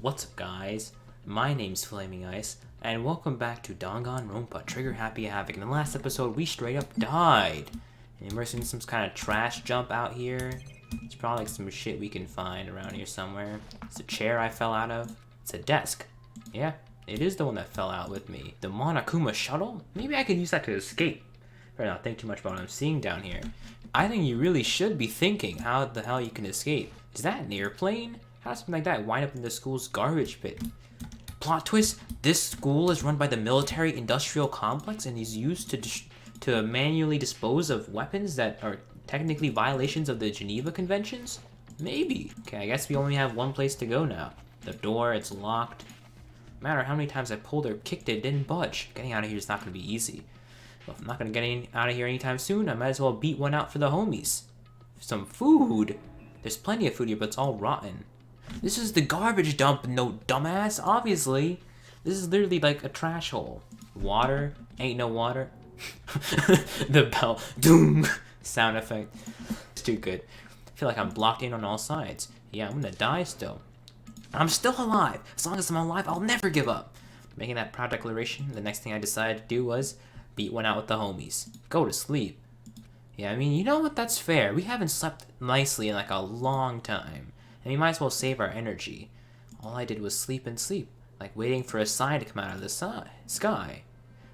What's up, guys? My name's Flamingice, and welcome back to Danganronpa, Trigger Happy Havoc. In the last episode, we straight up died. And we're seeing some kind of trash jump out here. It's probably like some shit we can find around here somewhere. It's a chair I fell out of. It's a desk. Yeah, it is the one that fell out with me. The Monokuma shuttle? Maybe I could use that to escape. Better not think too much about what I'm seeing down here. I think you really should be thinking how the hell you can escape. Is that an airplane? How does something like that wind up in the school's garbage pit? Plot twist, this school is run by the military-industrial complex and is used to manually dispose of weapons that are technically violations of the Geneva Conventions? Maybe. Okay, I guess we only have one place to go now. The door, it's locked. No matter how many times I pulled or kicked it, it didn't budge. Getting out of here is not going to be easy. Well, if I'm not going to get out of here anytime soon, I might as well beat one out for the homies. Some food. There's plenty of food here, but it's all rotten. This is the garbage dump, no dumbass, obviously. This is literally like a trash hole. Water? Ain't no water. The bell. Doom! Sound effect. It's too good. I feel like I'm blocked in on all sides. Yeah, I'm gonna die still. I'm still alive. As long as I'm alive, I'll never give up. Making that proud declaration, the next thing I decided to do was beat one out with the homies. Go to sleep. Yeah, I mean, you know what? That's fair. We haven't slept nicely in like a long time. And we might as well save our energy. All I did was sleep and sleep, like waiting for a sign to come out of the sky.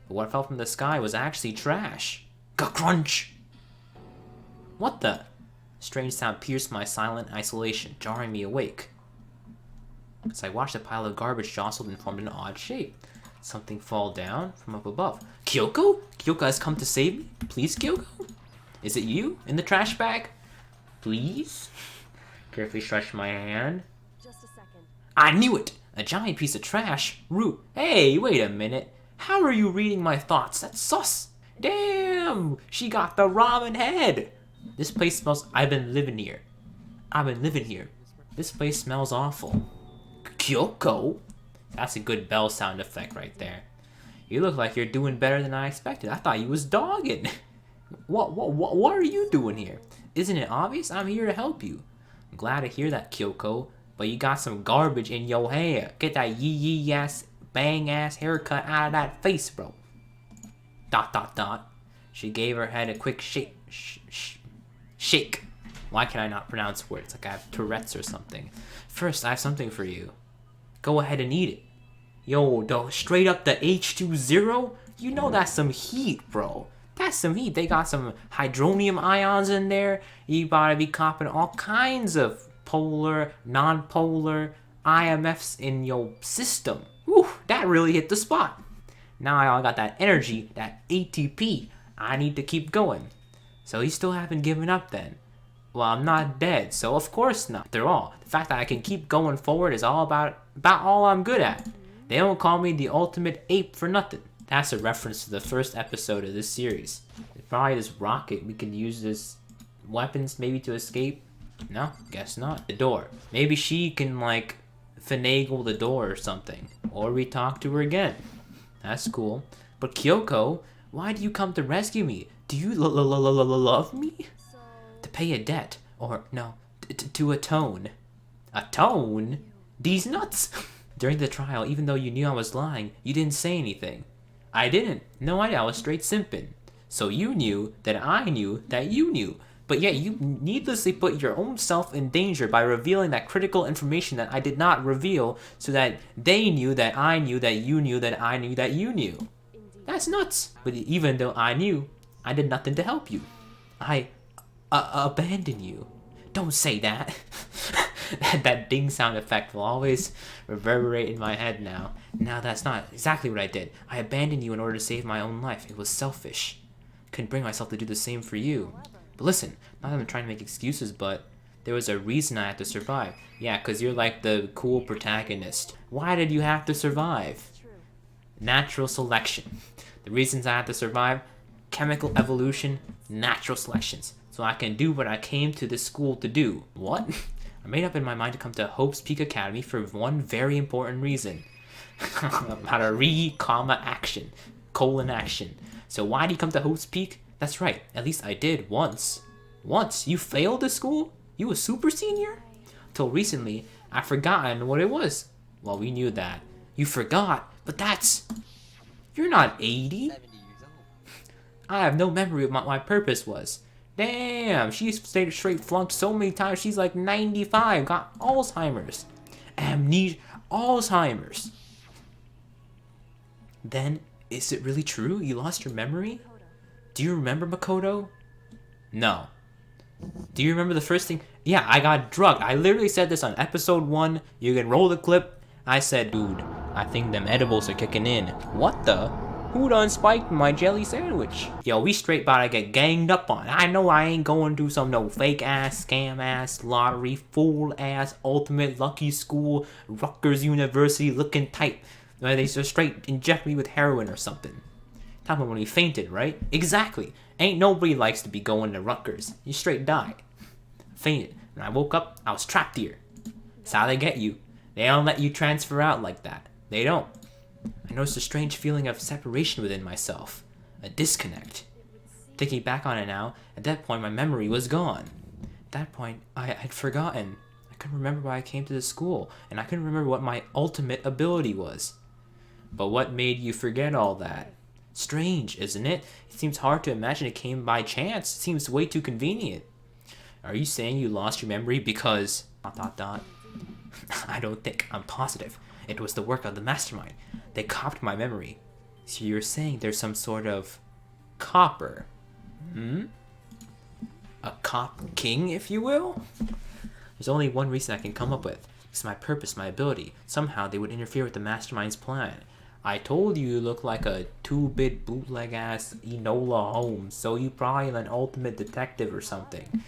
But what fell from the sky was actually trash. Ga-crunch! What the? Strange sound pierced my silent isolation, jarring me awake. As I watched a pile of garbage jostled and formed an odd shape. Something fall down from up above. Kyoko? Kyoko has come to save me? Please, Kyoko? Is it you in the trash bag? Please? Carefully stretched my hand. Just a second. I knew it! A giant piece of trash. Root. Hey, wait a minute. How are you reading my thoughts? That's sus. Damn! She got the ramen head! This place smells... I've been living here. This place smells awful. Kyoko? That's a good bell sound effect right there. You look like you're doing better than I expected. I thought you was dogging. What are you doing here? Isn't it obvious? I'm here to help you. I'm glad to hear that, Kyoko, but you got some garbage in your hair. Get that yee ass, bang ass haircut out of that face, bro. ... She gave her head a quick shake. Shake. Why can I not pronounce words? Like I have Tourette's or something. First, I have something for you. Go ahead and eat it. Yo, though, straight up the H20? You know that's some heat, bro. That's some heat. They got some hydronium ions in there. You gotta be copping all kinds of polar, non-polar IMFs in your system. Whew, that really hit the spot. Now I all got that energy, that ATP. I need to keep going. So you still haven't given up then? Well, I'm not dead, so of course not. After all, the fact that I can keep going forward is all about all I'm good at. They don't call me the ultimate ape for nothing. That's a reference to the first episode of this series. Probably this rocket, we could use this weapons maybe to escape. No, guess not. The door. Maybe she can like finagle the door or something. Or we talk to her again. That's cool. But Kyoko, why do you come to rescue me? Do you love me? To pay a debt. Or no, to atone. Atone? These nuts! During the trial, even though you knew I was lying, you didn't say anything. I didn't. No, I was straight simping. So you knew that I knew that you knew. But yet you needlessly put your own self in danger by revealing that critical information that I did not reveal so that they knew that I knew that you knew that I knew that you knew. That's nuts. But even though I knew, I did nothing to help you. I abandoned you. Don't say that. That ding sound effect will always reverberate in my head now. Now that's not exactly what I did. I abandoned you in order to save my own life. It was selfish. Couldn't bring myself to do the same for you. But listen, not that I'm trying to make excuses, but there was a reason I had to survive. Yeah, because you're like the cool protagonist. Why did you have to survive? Natural selection. The reasons I had to survive: chemical evolution, natural selections. So I can do what I came to this school to do. What? I made up in my mind to come to Hope's Peak Academy for one very important reason. How to action. Action. So why did you come to Hope's Peak? That's right, at least I did once. Once? You failed the school? You a super senior? Till recently, I've forgotten what it was. Well, we knew that. You forgot, but that's... You're not 80. 70 years old. I have no memory of what my purpose was. Damn, she's stayed straight flunked so many times, she's like 95, got Alzheimer's. Amnesia, Alzheimer's. Then, is it really true? You lost your memory? Do you remember Makoto? No. Do you remember the first thing? Yeah, I got drugged. I literally said this on episode 1. You can roll the clip. I said, dude, I think them edibles are kicking in. What the? Who done spiked my jelly sandwich? Yo, we straight about to get ganged up on. I know I ain't going to some no fake ass, scam ass, lottery, fool ass, ultimate lucky school, Rutgers University looking type. Where they just straight inject me with heroin or something. Talking about when we fainted, right? Exactly. Ain't nobody likes to be going to Rutgers. You straight die. Fainted. When I woke up, I was trapped here. That's how they get you. They don't let you transfer out like that. They don't. I noticed a strange feeling of separation within myself. A disconnect. Thinking back on it now, at that point my memory was gone. At that point, I'd forgotten. I couldn't remember why I came to the school, and I couldn't remember what my ultimate ability was. But what made you forget all that? Strange, isn't it? It seems hard to imagine it came by chance. It seems way too convenient. Are you saying you lost your memory because... ... I don't think. I'm positive. It was the work of the mastermind. They copped my memory. So you're saying there's some sort of... copper? A cop king, if you will? There's only one reason I can come up with. It's my purpose, my ability. Somehow they would interfere with the mastermind's plan. I told you look like a 2-bit bootleg ass Enola Holmes, so you probably an ultimate detective or something.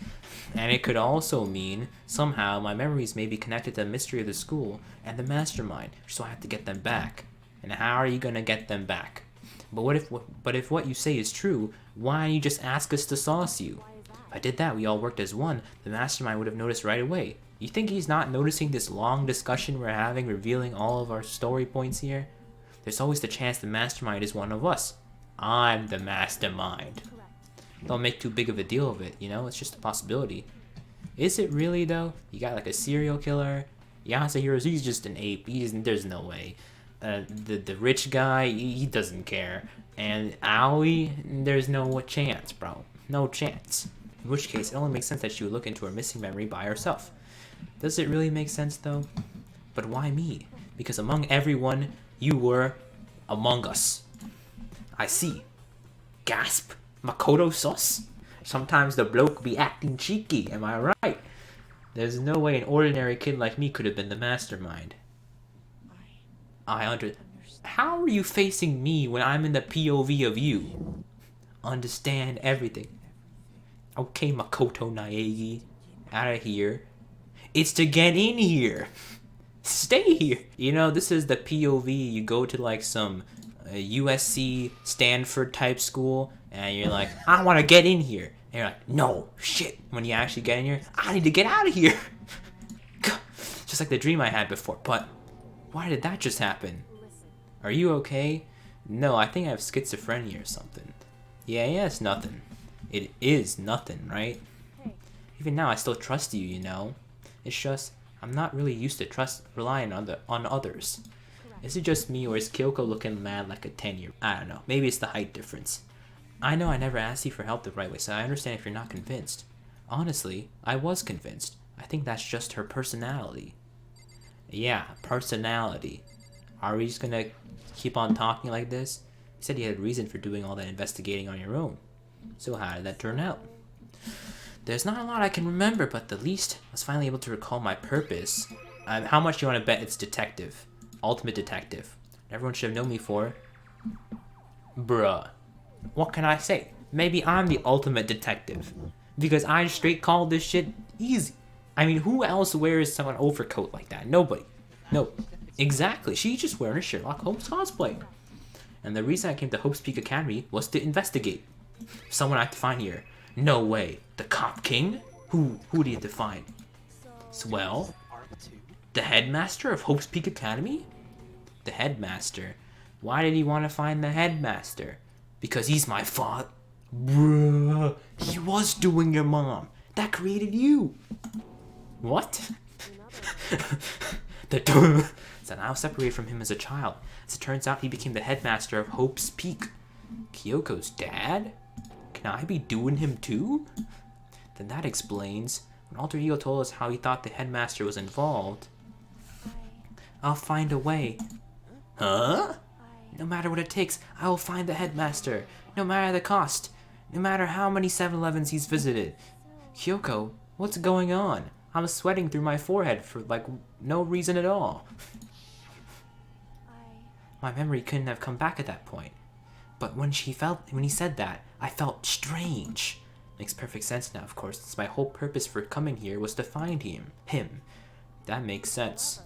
And it could also mean somehow my memories may be connected to the mystery of the school and the mastermind, so I have to get them back. And how are you gonna get them back? But if what you say is true, why don't you just ask us to sauce you? If I did that, we all worked as one, the mastermind would have noticed right away. You think he's not noticing this long discussion we're having, revealing all of our story points here? There's always the chance the mastermind is one of us. I'm the mastermind. Don't make too big of a deal of it, you know? It's just a possibility. Is it really, though? You got like a serial killer. Yasuhiro, he's just an ape. There's no way. The rich guy, he doesn't care. And Aoi, there's no chance, bro. No chance. In which case, it only makes sense that she would look into her missing memory by herself. Does it really make sense, though? But why me? Because among everyone, you were among us. I see. Gasp. Makoto sus? Sometimes the bloke be acting cheeky, am I right? There's no way an ordinary kid like me could have been the mastermind. How are you facing me when I'm in the POV of you? Understand everything. Okay, Makoto Naegi. Out of here. It's to get in here. Stay here. You know, this is the POV. You go to like some USC, Stanford type school, and you're like, I want to get in here. And you're like, no, shit. When you actually get in here, I need to get out of here. Just like the dream I had before. But why did that just happen? Are you okay? No, I think I have schizophrenia or something. Yeah, it's nothing. It is nothing, right? Even now, I still trust you, you know? It's just, I'm not really used to relying on others. Is it just me, or is Kyoko looking mad like a 10-year? I don't know. Maybe it's the height difference. I know I never asked you for help the right way, so I understand if you're not convinced. Honestly, I was convinced. I think that's just her personality. Yeah, personality. Are we just gonna keep on talking like this? You said you had a reason for doing all that investigating on your own. So how did that turn out? There's not a lot I can remember, but at least I was finally able to recall my purpose. How much do you want to bet it's detective? Ultimate detective. Everyone should have known me for. Bruh. What can I say? Maybe I'm the ultimate detective. Because I straight called this shit easy. I mean, who else wears someone overcoat like that? Nobody. No. Exactly. She's just wearing a Sherlock Holmes cosplay. And the reason I came to Hope's Peak Academy was to investigate. Someone I have to find here. No way. The Cop King? Who do you have to find? Well, the headmaster of Hope's Peak Academy? The headmaster? Why did he want to find the headmaster? Because he's my father. Bruh. He was doing your mom. That created you. What? So now separated from him as a child. As it turns out, he became the headmaster of Hope's Peak. Kyoko's dad? Can I be doing him too? Then that explains. When Alter Ego told us how he thought the headmaster was involved. I'll find a way. Huh? No matter what it takes, I will find the headmaster. No matter the cost. No matter how many 7-Elevens he's visited. Kyoko, what's going on? I'm sweating through my forehead for like no reason at all. My memory couldn't have come back at that point. But when he said that, I felt strange. Makes perfect sense now, of course, since my whole purpose for coming here was to find him. That makes sense.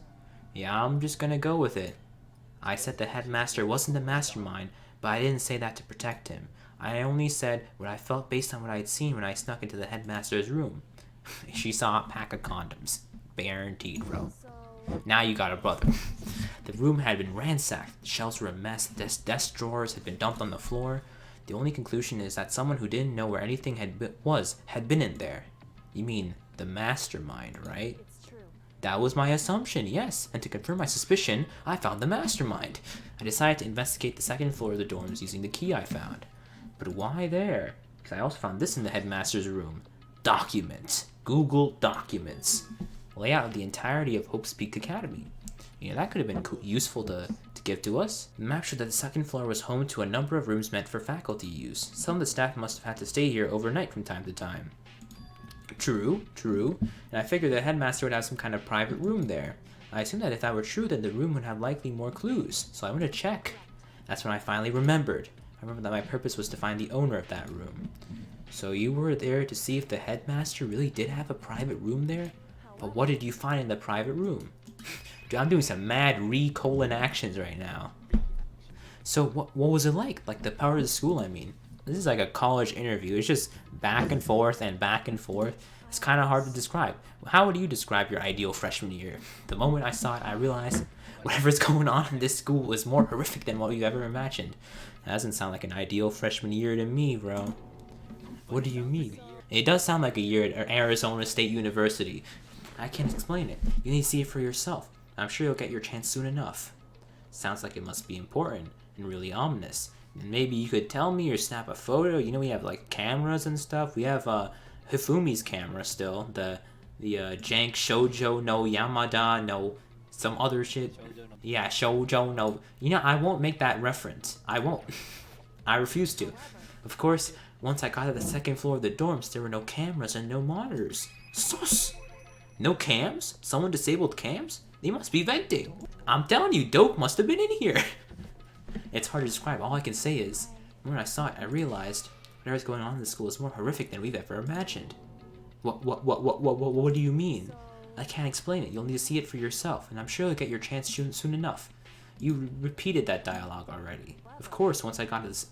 Yeah, I'm just gonna go with it. I said the headmaster wasn't the mastermind, but I didn't say that to protect him. I only said what I felt based on what I had seen when I snuck into the headmaster's room. She saw a pack of condoms. Guaranteed, bro. Now you got a brother. The room had been ransacked. The shelves were a mess. Desk drawers had been dumped on the floor. The only conclusion is that someone who didn't know where anything had been in there. You mean the mastermind, right? That was my assumption, yes. And to confirm my suspicion, I found the mastermind. I decided to investigate the second floor of the dorms using the key I found. But why there? Because I also found this in the headmaster's room. Documents. Google Documents. Layout of the entirety of Hope's Peak Academy. You know, that could have been useful to give to us. The map showed that the second floor was home to a number of rooms meant for faculty use. Some of the staff must have had to stay here overnight from time to time. True. And I figured the headmaster would have some kind of private room there. I assumed that if that were true, then the room would have likely more clues. So I went to check. That's when I finally remembered. I remembered that my purpose was to find the owner of that room. So you were there to see if the headmaster really did have a private room there? But what did you find in the private room? Dude, I'm doing some mad re-colon actions right now. So what was it like? Like the power of the school, I mean. This is like a college interview. It's just back and forth and back and forth. It's kind of hard to describe. How would you describe your ideal freshman year? The moment I saw it, I realized whatever's going on in this school is more horrific than what you ever imagined. That doesn't sound like an ideal freshman year to me, bro. What do you mean? It does sound like a year at Arizona State University. I can't explain it. You need to see it for yourself. I'm sure you'll get your chance soon enough. Sounds like it must be important and really ominous. And maybe you could tell me or snap a photo. You know, we have like cameras and stuff. We have Hifumi's camera still. The jank Shoujo no Yamada no some other shit. Yeah, Shoujo no. You know, I won't make that reference. I won't. I refuse to. Of course, once I got to the second floor of the dorms, there were no cameras and no monitors. Sus! No cams? Someone disabled cams? They must be venting. I'm telling you, dope must have been in here. It's hard to describe. All I can say is, when I saw it, I realized whatever's going on in the school is more horrific than we've ever imagined. What do you mean? I can't explain it. You'll need to see it for yourself, and I'm sure you'll get your chance soon enough. You repeated that dialogue already. Of course, once I got to this...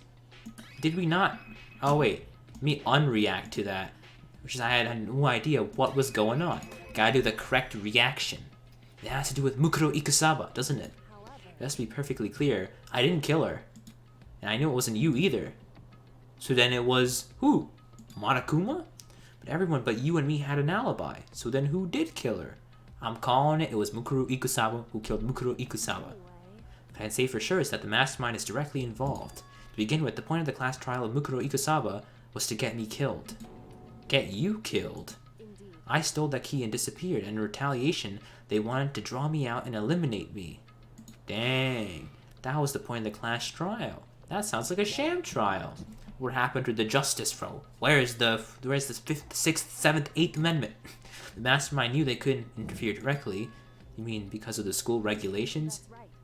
Did we not? Oh wait, me unreact to that. Which is I had no idea what was going on. Gotta do the correct reaction. It has to do with Mukuro Ikusaba, doesn't it? It has to be perfectly clear. I didn't kill her. And I knew it wasn't you either. So then it was who? Monokuma? But everyone but you and me had an alibi. So then who did kill her? I'm calling it was Mukuro Ikusaba who killed Mukuro Ikusaba. What I'd say for sure is that the mastermind is directly involved. To begin with, the point of the class trial of Mukuro Ikusaba was to get me killed. Get you killed? I stole that key and disappeared, and in retaliation, they wanted to draw me out and eliminate me. Dang, that was the point of the class trial. That sounds like a sham trial. What happened to the justice, bro? Where's the 5th, 6th, 7th, 8th Amendment? The mastermind knew they couldn't interfere directly. You mean because of the school regulations?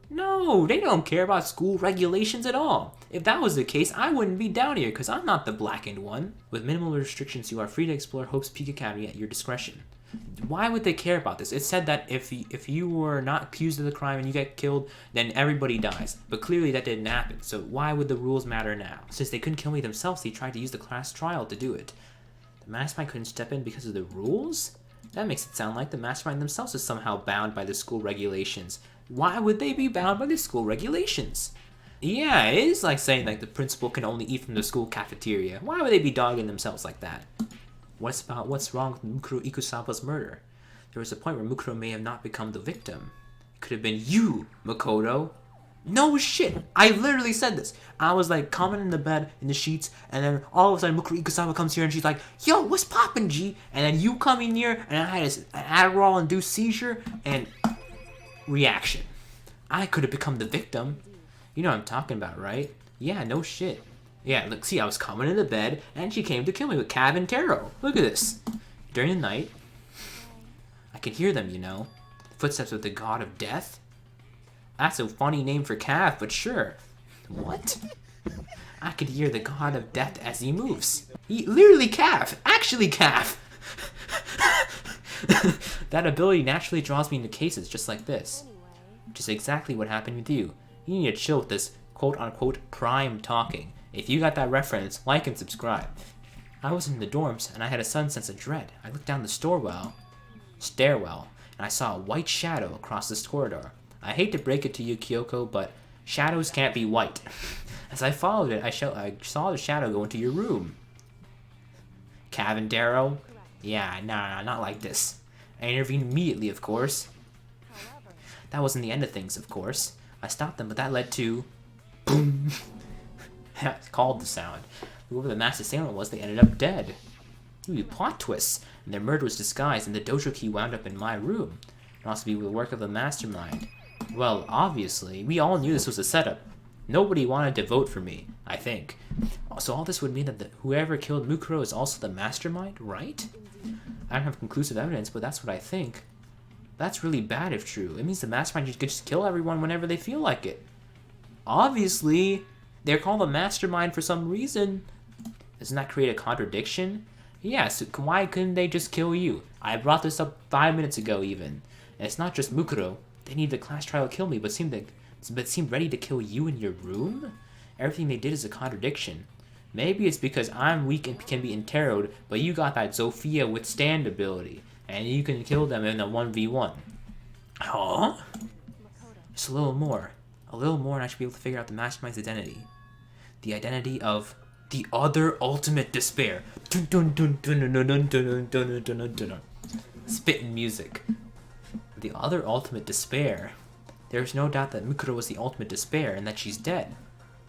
No, they don't care about school regulations at all. If that was the case, I wouldn't be down here because I'm not the blackened one. With minimal restrictions, you are free to explore Hope's Peak Academy at your discretion. Why would they care about this? It said that if you were not accused of the crime and you get killed, then everybody dies. But clearly that didn't happen, so why would the rules matter now? Since they couldn't kill me themselves, they tried to use the class trial to do it. The mastermind couldn't step in because of the rules? That makes it sound like the mastermind themselves is somehow bound by the school regulations. Why would they be bound by the school regulations? Yeah, it is like saying like the principal can only eat from the school cafeteria. Why would they be dogging themselves like that? What's wrong with Mukuro Ikusaba's murder? There was a point where Mukuro may have not become the victim. It could have been you, Makoto. No shit. I literally said this. I was like coming in the bed in the sheets, and then all of a sudden Mukuro Ikusawa comes here and she's like, "Yo, what's poppin', G?" And then you come in here, and I had an Adderall-induced seizure and reaction. I could have become the victim. You know what I'm talking about, right? Yeah, no shit. Yeah, look, see, I was coming in the bed, and she came to kill me with Cav and Taro. Look at this. During the night, I could hear them, you know. Footsteps of the god of death. That's a funny name for Cav, but sure. What? I could hear the god of death as he moves. Literally Cav! Actually Cav! That ability naturally draws me into cases just like this. Which is exactly what happened with you. You need to chill with this quote-unquote prime talking. If you got that reference, like and subscribe. I was in the dorms, and I had a sudden sense of dread. I looked down the stairwell, and I saw a white shadow across this corridor. I hate to break it to you, Kyoko, but shadows can't be white. As I followed it, I saw the shadow go into your room. Cavendaro? Yeah, nah, not like this. I intervened immediately, of course. That wasn't the end of things, of course. I stopped them, but that led to... boom! That's called the sound. Whoever the masked assailant was, they ended up dead. Ooh, plot twists. And their murder was disguised, and the dojo key wound up in my room. It also be the work of the mastermind. Well, obviously, we all knew this was a setup. Nobody wanted to vote for me, I think. So all this would mean that whoever killed Mukuro is also the mastermind, right? I don't have conclusive evidence, but that's what I think. That's really bad if true. It means the mastermind could just kill everyone whenever they feel like it. Obviously, they're called a mastermind for some reason. Doesn't that create a contradiction? Yeah, so why couldn't they just kill you? I brought this up 5 minutes ago even. And it's not just Mukuro. They need the class trial to kill me, but seemed ready to kill you in your room? Everything they did is a contradiction. Maybe it's because I'm weak and can be interroed, but you got that Zofia withstand ability, and you can kill them in a 1v1. Huh? Just a little more. A little more and I should be able to figure out the mastermind's identity. The identity of the other ultimate despair. Spitting music. The other ultimate despair. There's no doubt that Mukuro was the ultimate despair and that she's dead.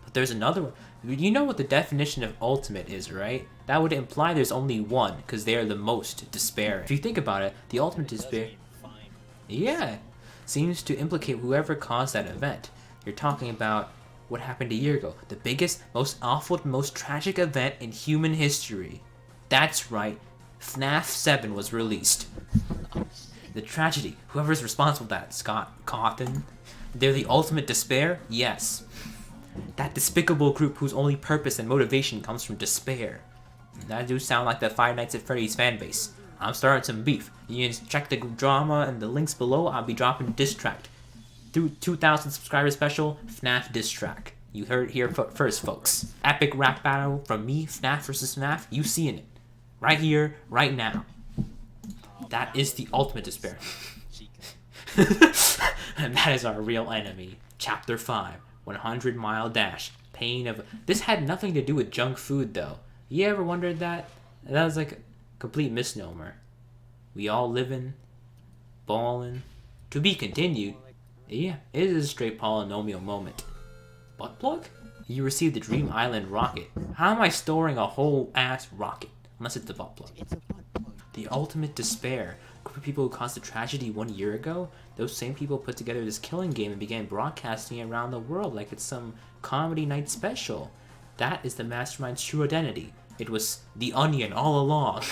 But there's another one. You know what the definition of ultimate is, right? That would imply there's only one, because they are the most despair. If you think about it, the ultimate despair... yeah, seems to implicate whoever caused that event. You're talking about what happened a year ago. The biggest, most awful, most tragic event in human history. That's right. FNAF 7 was released. The tragedy. Whoever's responsible for that. Scott Cawthon. They're the ultimate despair? Yes. That despicable group whose only purpose and motivation comes from despair. That do sound like the Five Nights at Freddy's fanbase. I'm starting some beef. You can check the drama and the links below. I'll be dropping diss track. 2,000 subscriber special, FNAF diss track. You heard it here first, folks. Epic rap battle from me, FNAF versus FNAF. You seeing it. Right here, right now. That is the ultimate despair. And that is our real enemy. Chapter 5. 100 Mile Dash. Pain of... This had nothing to do with junk food, though. You ever wondered that? That was like a complete misnomer. We all living, ballin'. To be continued. Yeah, it is a straight polynomial moment. Butt plug? You received the Dream Island rocket. How am I storing a whole ass rocket? Unless it's the butt plug. The ultimate despair. A group of people who caused the tragedy 1 year ago? Those same people put together this killing game and began broadcasting it around the world like it's some comedy night special. That is the mastermind's true identity. It was the Onion all along.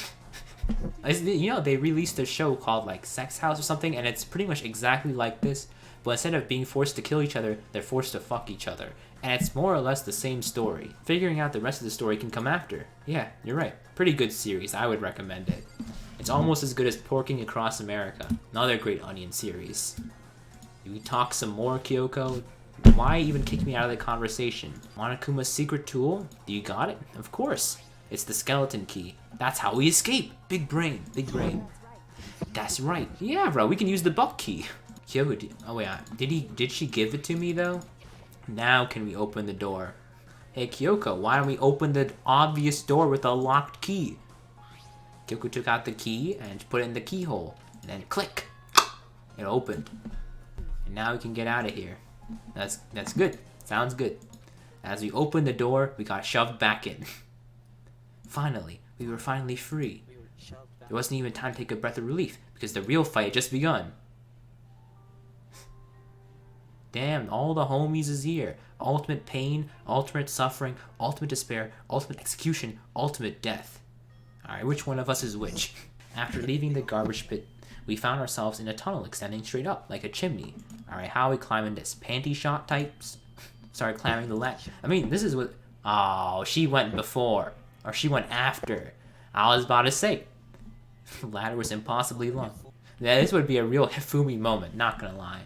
You know, they released a show called like Sex House or something, and it's pretty much exactly like this, but instead of being forced to kill each other, they're forced to fuck each other. And it's more or less the same story. Figuring out the rest of the story can come after. Yeah, you're right. Pretty good series. I would recommend it. It's almost as good as Porking Across America. Another great Onion series. Do we talk some more, Kyoko? Why even kick me out of the conversation? Monokuma's secret tool? Do you got it? Of course. It's the skeleton key. That's how we escape. Big brain. Big brain. That's right. Yeah, bro. We can use the buck key. Kyoko, oh wait, did she give it to me though? Now can we open the door? Hey Kyoko, why don't we open the obvious door with a locked key? Kyoko took out the key and put it in the keyhole, and then click, it opened. And now we can get out of here. That's good. Sounds good. As we opened the door, we got shoved back in. Finally, we were finally free. There wasn't even time to take a breath of relief, because the real fight had just begun. Damn, all the homies is here. Ultimate pain, ultimate suffering, ultimate despair, ultimate execution, ultimate death. Alright, which one of us is which? After leaving the garbage pit, we found ourselves in a tunnel extending straight up, like a chimney. Alright, how are we climbing this? Panty shot types? Started climbing the ladder. I mean, this is what... Oh, she went before. Or she went after. I was about to say. The ladder was impossibly long. Yeah, this would be a real Hifumi moment, not gonna lie.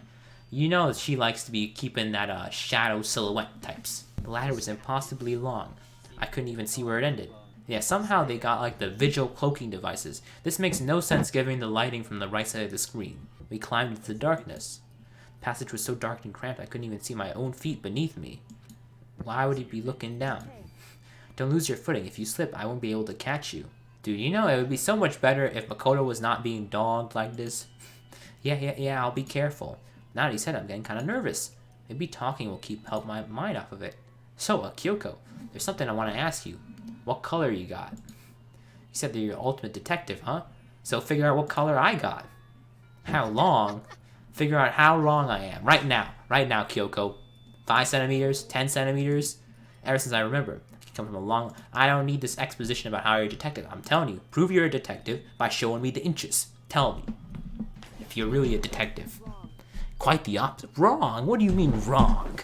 You know she likes to be keeping that shadow silhouette types. The ladder was impossibly long. I couldn't even see where it ended. Yeah, somehow they got like the vigil cloaking devices. This makes no sense given the lighting from the right side of the screen. We climbed into the darkness. The passage was so dark and cramped I couldn't even see my own feet beneath me. Why would he be looking down? Don't lose your footing. If you slip, I won't be able to catch you. Dude, you know, it would be so much better if Makoto was not being dogged like this. Yeah, I'll be careful. Now that he said it, I'm getting kind of nervous. Maybe talking will help my mind off of it. So, Kyoko, there's something I want to ask you. What color you got? You said that you're your ultimate detective, huh? So figure out what color I got. How long? Figure out how long I am. Right now, Kyoko. 5 centimeters? 10 centimeters? Ever since I remember. Come from a long... I don't need this exposition about how you're a detective. I'm telling you, prove you're a detective by showing me the inches. Tell me if you're really a detective. Quite the opposite. Wrong? What do you mean wrong?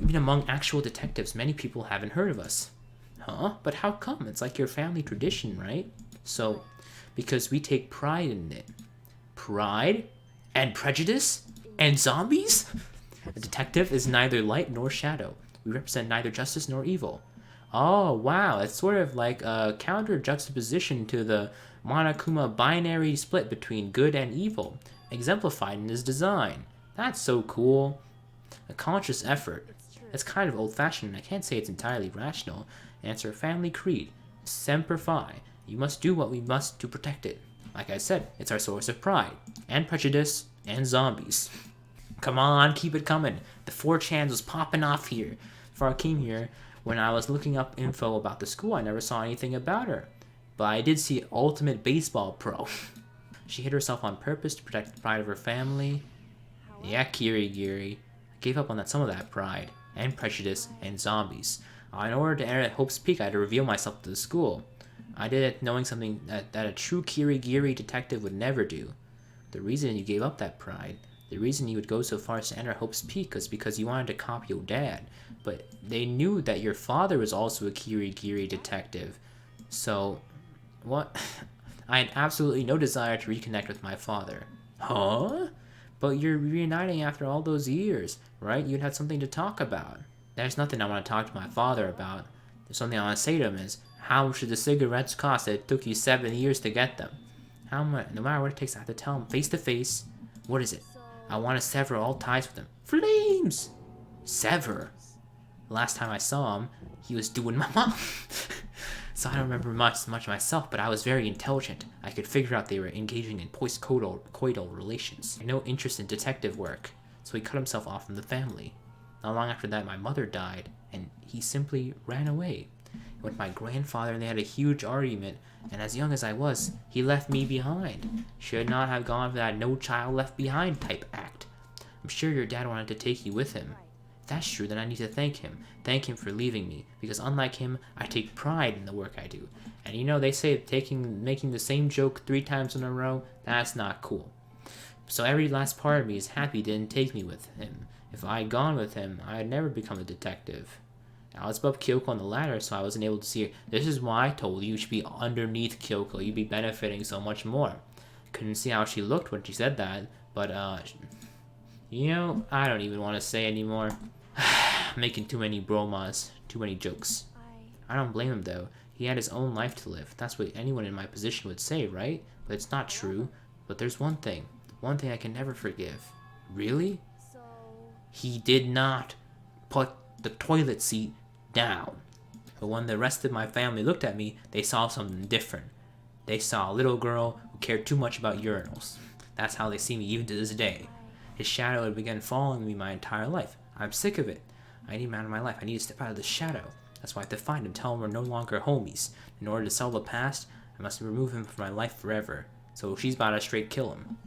Even among actual detectives, many people haven't heard of us. Huh? But how come? It's like your family tradition, right? So, because we take pride in it. Pride? And prejudice? And zombies? A detective is neither light nor shadow. We represent neither justice nor evil. Oh, wow. It's sort of like a counter juxtaposition to the Monokuma binary split between good and evil, exemplified in his design. That's so cool. A conscious effort. It's kind of old-fashioned, and I can't say it's entirely rational. And it's our family creed. Semper Fi. You must do what we must to protect it. Like I said, it's our source of pride. And prejudice. And zombies. Come on, keep it coming. The 4chans was popping off here. Before I came here, when I was looking up info about the school, I never saw anything about her. But I did see Ultimate Baseball Pro. She hid herself on purpose to protect the pride of her family. Yeah, Kirigiri. I gave up on some of that pride. And prejudice. And zombies. In order to enter at Hope's Peak, I had to reveal myself to the school. I did it knowing something that a true Kirigiri detective would never do. The reason you gave up that pride, the reason you would go so far as to enter Hope's Peak was because you wanted to copy your dad. But they knew that your father was also a Kirigiri detective. So, what? I had absolutely no desire to reconnect with my father. Huh? But you're reuniting after all those years, right? You'd had something to talk about. There's nothing I want to talk to my father about. There's something I want to say to him is, how much did the cigarettes cost that it took you 7 years to get them? How much? No matter what it takes, I have to tell him face to face. What is it? I want to sever all ties with him. Flames! Sever? Last time I saw him, he was doing my mom. So I don't remember much myself, but I was very intelligent. I could figure out they were engaging in post-coital relations. No interest in detective work, so he cut himself off from the family. Not long after that, my mother died, and he simply ran away. He went with my grandfather, and they had a huge argument, and as young as I was, he left me behind. Should not have gone for that no child left behind type act. I'm sure your dad wanted to take you with him. If that's true, then I need to thank him. Thank him for leaving me, because unlike him, I take pride in the work I do. And you know, they say making the same joke 3 times in a row, that's not cool. So every last part of me is happy he didn't take me with him. If I had gone with him, I had never become a detective. I was above Kyoko on the ladder, so I wasn't able to see her. This is why I told you should be underneath Kyoko. You'd be benefiting so much more. Couldn't see how she looked when she said that, but you know, I don't even want to say anymore. Making too many bromas, too many jokes. I don't blame him though. He had his own life to live. That's what anyone in my position would say, right? But it's not true. But there's one thing I can never forgive. Really? He did not put the toilet seat down. But when the rest of my family looked at me, they saw something different. They saw a little girl who cared too much about urinals. That's how they see me even to this day. His shadow had begun following me my entire life. I'm sick of it. I need him out of my life. I need to step out of the shadow. That's why I have to find him, tell him we're no longer homies. In order to sell the past, I must remove him from my life forever. So she's about to straight kill him.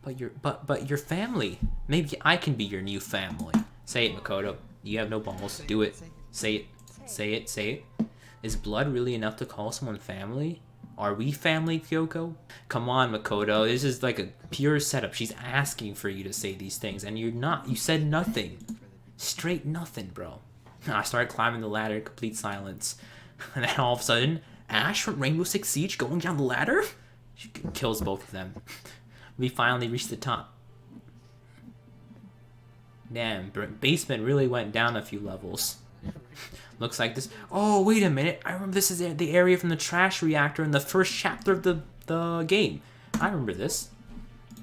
But your family. Maybe I can be your new family. Say it, Makoto. You have no balls. Do it. Say it. Say it. Say it. Is blood really enough to call someone family? Are we family, Kyoko? Come on, Makoto. This is like a pure setup. She's asking for you to say these things, and you're not. You said nothing. Straight nothing, bro. I started climbing the ladder in complete silence. And then all of a sudden, Ash from Rainbow Six Siege going down the ladder? She kills both of them. We finally reached the top. Damn, basement really went down a few levels. Looks like this. Oh, wait a minute. I remember this is the area from the trash reactor in the first chapter of the game. I remember this.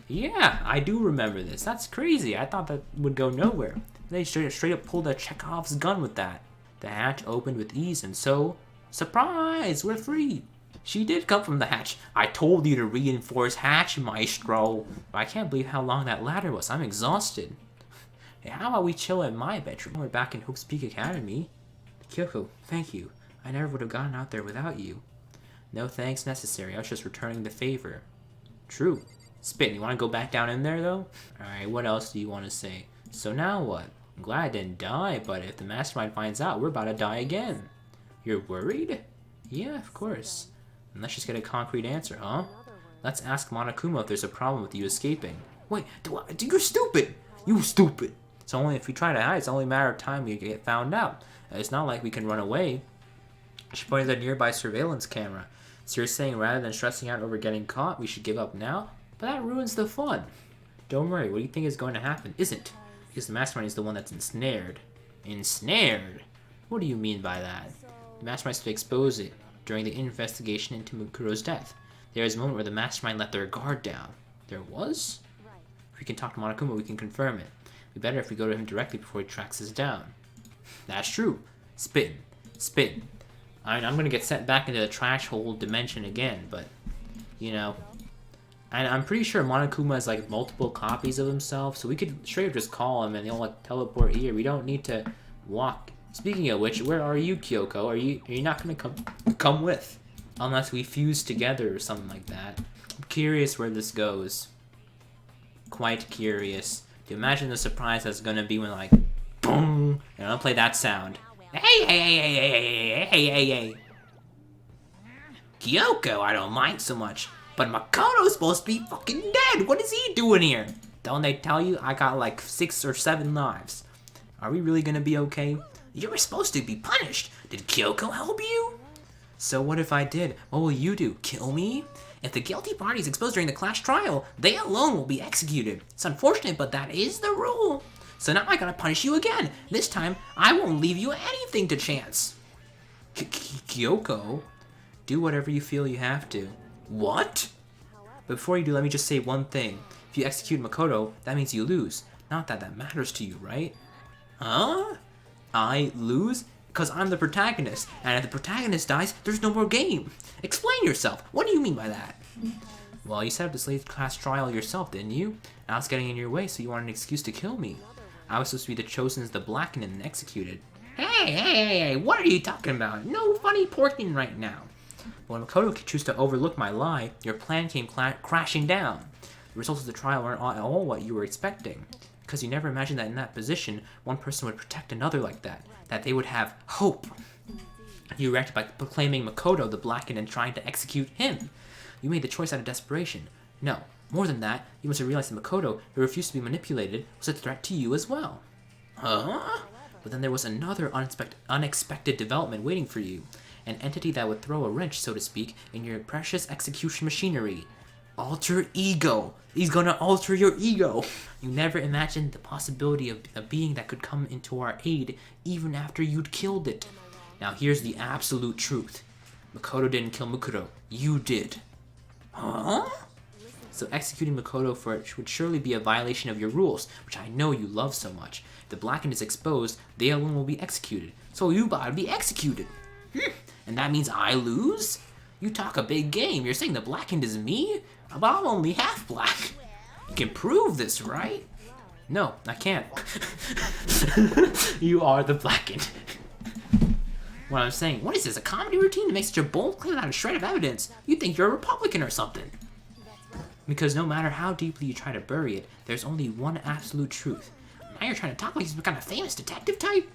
Yeah, I do remember this. That's crazy. I thought that would go nowhere. They straight up pulled a Chekhov's gun with that. The hatch opened with ease, and so, surprise, we're free. She did come from the hatch. I told you to reinforce hatch, maestro. I can't believe how long that ladder was. I'm exhausted. Hey, how about we chill in my bedroom? We're back in Hope's Peak Academy. Kyoko, thank you. I never would have gotten out there without you. No thanks necessary. I was just returning the favor. True. Spit, you want to go back down in there, though? Alright, what else do you want to say? So now what? I'm glad I didn't die, but if the mastermind finds out, we're about to die again. You're worried? Yeah, of course. And let's just get a concrete answer, huh? Let's ask Monokuma if there's a problem with you escaping. Wait, you're stupid! You stupid! It's only if we try to hide, it's only a matter of time we get found out. It's not like we can run away. She pointed at a nearby surveillance camera. So you're saying rather than stressing out over getting caught, we should give up now? But that ruins the fun. Don't worry, what do you think is going to happen? Isn't. Because the mastermind is the one that's ensnared. Ensnared? What do you mean by that? The mastermind should expose it during the investigation into Mukuro's death. There is a moment where the mastermind let their guard down. There was? If we can talk to Monokuma, we can confirm it. It'd be better if we go to him directly before he tracks us down. That's true. Spittin'. Spittin'. I'm gonna get sent back into the trash hole dimension again, but, you know. And I'm pretty sure Monokuma has, like, multiple copies of himself, so we could straight up just call him and he'll, like, teleport here. We don't need to walk. Speaking of which, where are you, Kyoko? Are you not gonna come with? Unless we fuse together or something like that. I'm curious where this goes. Quite curious. Do you imagine the surprise that's gonna be when, like, boom, and I'll play that sound. Hey. Kyoko, I don't mind so much. But Makoto's supposed to be fucking dead. What is he doing here? Don't they tell you I got like 6 or 7 lives? Are we really gonna be okay? You were supposed to be punished. Did Kyoko help you? So what if I did? What will you do? Kill me? If the guilty party is exposed during the class trial, they alone will be executed. It's unfortunate, but that is the rule. So now I gotta punish you again. This time, I won't leave you anything to chance. Kyoko, do whatever you feel you have to. What? But before you do, let me just say one thing. If you execute Makoto, that means you lose. Not that that matters to you, right? Huh? I lose? Because I'm the protagonist. And if the protagonist dies, there's no more game. Explain yourself. What do you mean by that? Well, you set up this late class trial yourself, didn't you? I was getting in your way, so you wanted an excuse to kill me. I was supposed to be the chosen as the blackened and executed. Hey, what are you talking about? No funny porking right now. When Makoto chose to overlook my lie, your plan came crashing down. The results of the trial weren't at all what you were expecting. Because you never imagined that in that position, one person would protect another like that. That they would have hope. You reacted by proclaiming Makoto the blackened and trying to execute him. You made the choice out of desperation. No, more than that, you must have realized that Makoto, who refused to be manipulated, was a threat to you as well. Huh? But then there was another unexpected development waiting for you. An entity that would throw a wrench, so to speak, in your precious execution machinery. Alter ego. He's gonna alter your ego. You never imagined the possibility of a being that could come into our aid even after you'd killed it. Now here's the absolute truth. Makoto didn't kill Mukuro. You did. Huh? So executing Makoto for it would surely be a violation of your rules, which I know you love so much. If the blackened is exposed, they alone will be executed. So you gotta be executed. And that means I lose? You talk a big game. You're saying the blackened is me? But I'm only half black. You can prove this, right? No, I can't. You are the blackened. What I'm saying, what is this, a comedy routine to make such a bold claim without a shred of evidence? You think you're a Republican or something. Because no matter how deeply you try to bury it, there's only one absolute truth. Now you're trying to talk like he's some kind of famous detective type?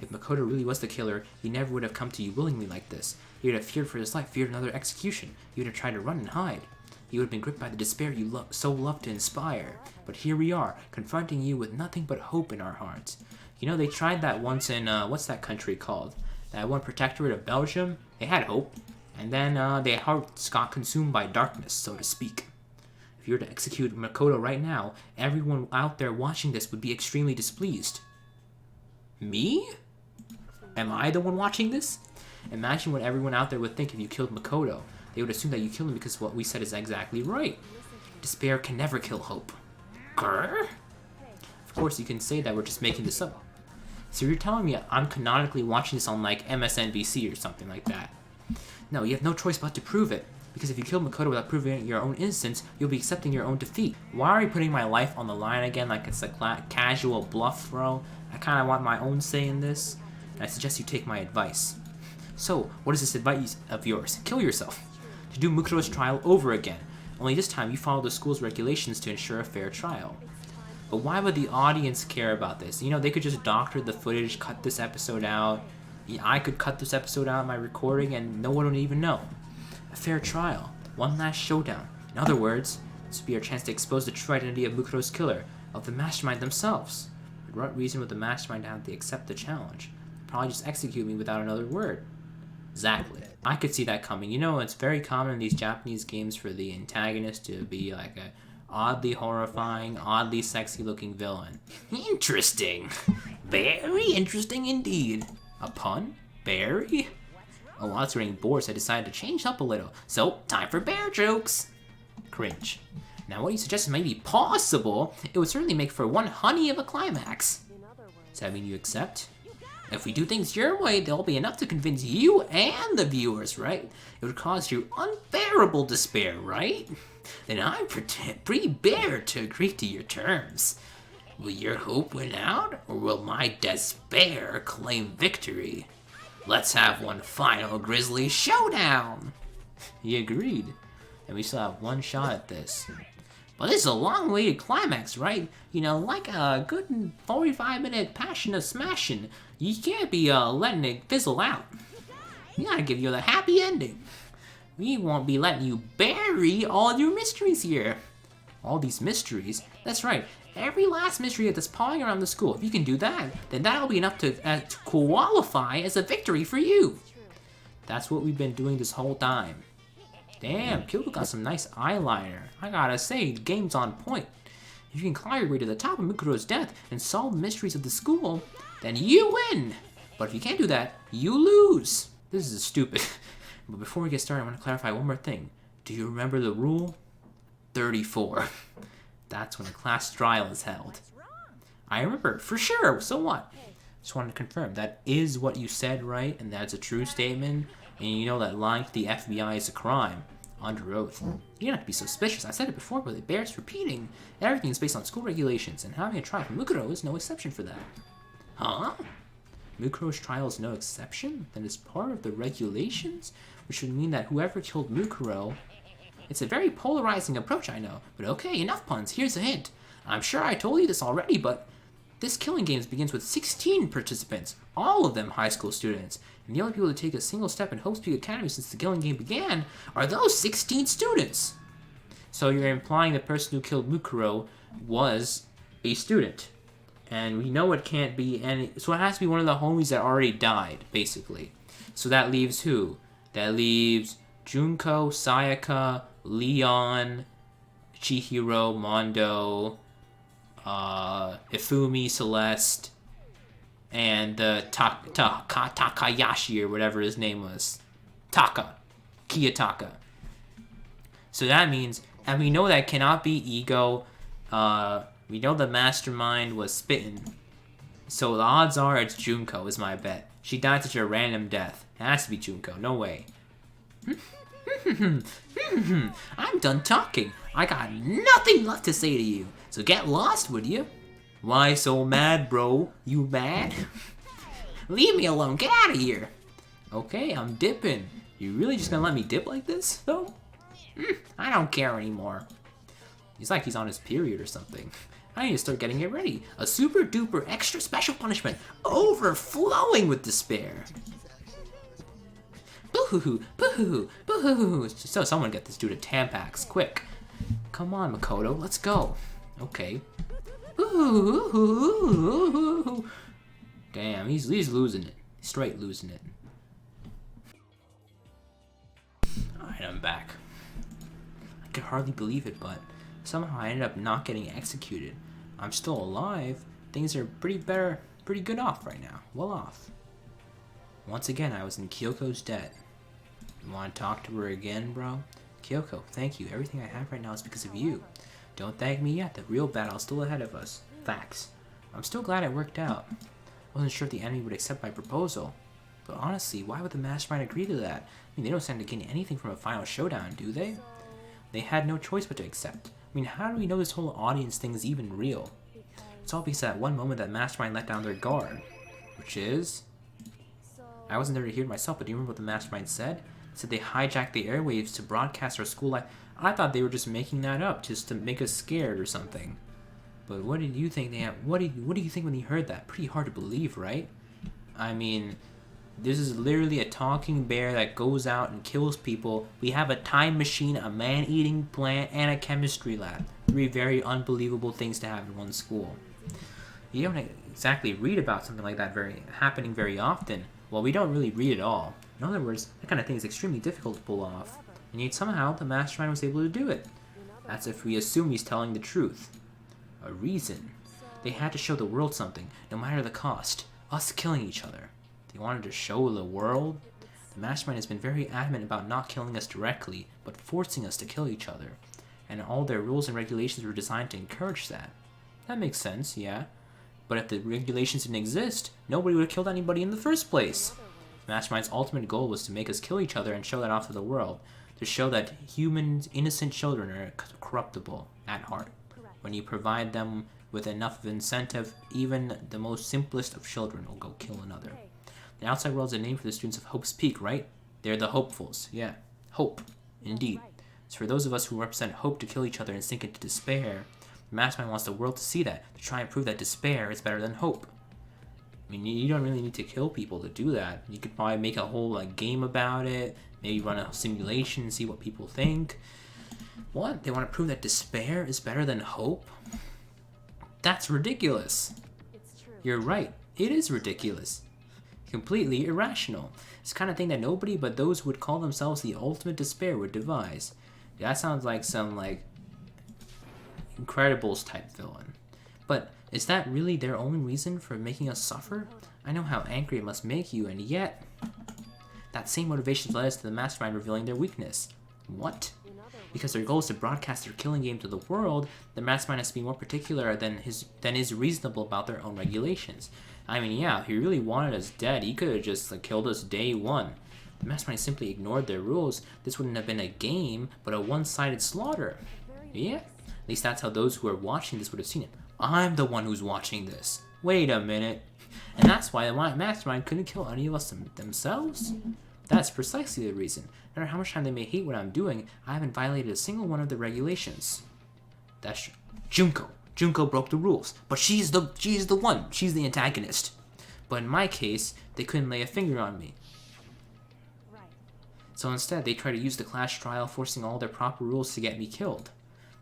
If Makoto really was the killer, he never would have come to you willingly like this. He would have feared for his life, feared another execution. He would have tried to run and hide. He would have been gripped by the despair you so love to inspire. But here we are, confronting you with nothing but hope in our hearts. You know, they tried that once in, what's that country called? That one protectorate of Belgium? They had hope. And then their hearts got consumed by darkness, so to speak. If you were to execute Makoto right now, everyone out there watching this would be extremely displeased. Me? Am I the one watching this? Imagine what everyone out there would think if you killed Makoto. They would assume that you killed him because what we said is exactly right. Despair can never kill hope. Grr? Of course, you can say that we're just making this up. So you're telling me I'm canonically watching this on like MSNBC or something like that. No, you have no choice but to prove it. Because if you kill Makoto without proving your own innocence, you'll be accepting your own defeat. Why are you putting my life on the line again like it's a casual bluff throw? I kind of want my own say in this, and I suggest you take my advice. So, what is this advice of yours? Kill yourself. To do Makoto's trial over again. Only this time you follow the school's regulations to ensure a fair trial. But why would the audience care about this? You know, they could just doctor the footage, cut this episode out. I could cut this episode out of my recording and no one would even know. A fair trial. One last showdown. In other words, this would be our chance to expose the true identity of Makoto's killer, of the mastermind themselves. For what reason would the mastermind have to accept the challenge? Probably just execute me without another word. Exactly. I could see that coming. You know, it's very common in these Japanese games for the antagonist to be like a oddly horrifying, oddly sexy-looking villain. Interesting. Very interesting indeed. A pun? Very? Oh, while it's getting bored, so I decided to change up a little. So, time for bear jokes. Cringe. Now, what you suggested may be possible. It would certainly make for one honey of a climax. Does that mean you accept? If we do things your way, there'll be enough to convince you and the viewers, right? It would cause you unbearable despair, right? Then I'm prepared to agree to your terms. Will your hope win out, or will my despair claim victory? Let's have one final grisly showdown! He agreed, and we still have one shot at this. But this is a long-awaited climax, right? You know, like a good 45-minute passion of smashing. You can't be letting it fizzle out. We gotta give you the happy ending. We won't be letting you bury all your mysteries here. All these mysteries? That's right. Every last mystery that's pawing around the school. If you can do that, then that'll be enough to qualify as a victory for you. That's what we've been doing this whole time. Damn, Kyoko got some nice eyeliner. I gotta say, the game's on point. If you can climb your way to the top of Makoto's death and solve the mysteries of the school, then you win! But if you can't do that, you lose! This is stupid. But before we get started, I want to clarify one more thing. Do you remember the rule? 34. That's when a class trial is held. I remember, for sure, so what? Just wanted to confirm, that is what you said, right? And that's a true statement? And you know that lying to the FBI is a crime. Under oath. You don't have to be suspicious. I said it before, but it bears repeating. Everything is based on school regulations, and having a trial for Makoto is no exception for that. Huh? Mukuro's trial is no exception? Then it's part of the regulations? Which would mean that whoever killed Mukuro... It's a very polarizing approach, I know. But okay, enough puns. Here's a hint. I'm sure I told you this already, but... This Killing Games begins with 16 participants. All of them high school students. And the only people to take a single step in Hope's Peak Academy since the Killing Game began are those 16 students! So you're implying the person who killed Mukuro was a student. And we know it can't be any... So it has to be one of the homies that already died, basically. So that leaves who? That leaves Junko, Sayaka, Leon, Chihiro, Mondo, Ifumi, Celeste, and Takayashi, or whatever his name was. Kiyotaka. So that means... And we know that cannot be Ego. We know the mastermind was Spittin'. So the odds are it's Junko, is my bet. She died such a random death. It has to be Junko, no way. I'm done talking. I got nothing left to say to you. So get lost, would you? Why so mad, bro? You mad? Leave me alone. Get out of here. Okay, I'm dipping. You really just gonna let me dip like this, though? I don't care anymore. He's like he's on his period or something. I need to start getting it ready. A super duper extra special punishment, overflowing with despair. Boo-hoo-hoo, boo-hoo-hoo, boo-hoo-hoo. So someone get this dude a Tampax, quick. Come on, Makoto, let's go. Okay. Boo-hoo-hoo-hoo-hoo. Damn, he's losing it. Straight losing it. Alright, I'm back. I could hardly believe it, but somehow I ended up not getting executed. I'm still alive. Things are pretty good off right now. Well off. Once again, I was in Kyoko's debt. You want to talk to her again, bro? Kyoko, thank you. Everything I have right now is because of you. Don't thank me yet. The real battle's still ahead of us. Facts. I'm still glad it worked out. I wasn't sure if the enemy would accept my proposal. But honestly, why would the mastermind agree to that? I mean, they don't stand to gain anything from a final showdown, do they? They had no choice but to accept. I mean, how do we know this whole audience thing is even real? It's all because at one moment that mastermind let down their guard. Which is... I wasn't there to hear it myself, but do you remember what the mastermind said? It said they hijacked the airwaves to broadcast our school life. I thought they were just making that up just to make us scared or something. But what did you think they have? What do you think when you heard that? Pretty hard to believe, right? I mean, this is literally a talking bear that goes out and kills people. We have a time machine, a man-eating plant, and a chemistry lab. 3 very unbelievable things to have in one school. You don't exactly read about something like that happening very often. Well, we don't really read at all. In other words, that kind of thing is extremely difficult to pull off. And yet somehow the mastermind was able to do it. That's if we assume he's telling the truth. A reason. They had to show the world something, no matter the cost. Us killing each other. They wanted to show the world. The mastermind has been very adamant about not killing us directly, but forcing us to kill each other. And all their rules and regulations were designed to encourage that. That makes sense, yeah. But if the regulations didn't exist, nobody would have killed anybody in the first place. The mastermind's ultimate goal was to make us kill each other and show that off to the world. To show that humans, innocent children, are corruptible at heart. When you provide them with enough of incentive, even the most simplest of children will go kill another. The outside world is a name for the students of Hope's Peak, right? They're the hopefuls. Yeah. Hope. Indeed. It's for those of us who represent hope to kill each other and sink into despair. The mastermind wants the world to see that, to try and prove that despair is better than hope. I mean, you don't really need to kill people to do that. You could probably make a whole game about it, maybe run a simulation and see what people think. What? They want to prove that despair is better than hope? That's ridiculous. You're right. It is ridiculous. Completely irrational. It's the kind of thing that nobody but those who would call themselves the ultimate despair would devise. That sounds like some, Incredibles type villain. But is that really their only reason for making us suffer? I know how angry it must make you, and yet... That same motivation led us to the mastermind revealing their weakness. What? Because their goal is to broadcast their killing game to the world, the mastermind has to be more particular than is reasonable about their own regulations. I mean, yeah, if he really wanted us dead, he could have just killed us day one. The mastermind simply ignored their rules. This wouldn't have been a game, but a one-sided slaughter. Yeah, at least that's how those who are watching this would have seen it. I'm the one who's watching this. Wait a minute. And that's why the mastermind couldn't kill any of us themselves? That's precisely the reason. No matter how much time they may hate what I'm doing, I haven't violated a single one of the regulations. That's Junko. Junko broke the rules, but she's the one. She's the antagonist. But in my case, they couldn't lay a finger on me. So instead, they tried to use the clash trial, forcing all their proper rules to get me killed.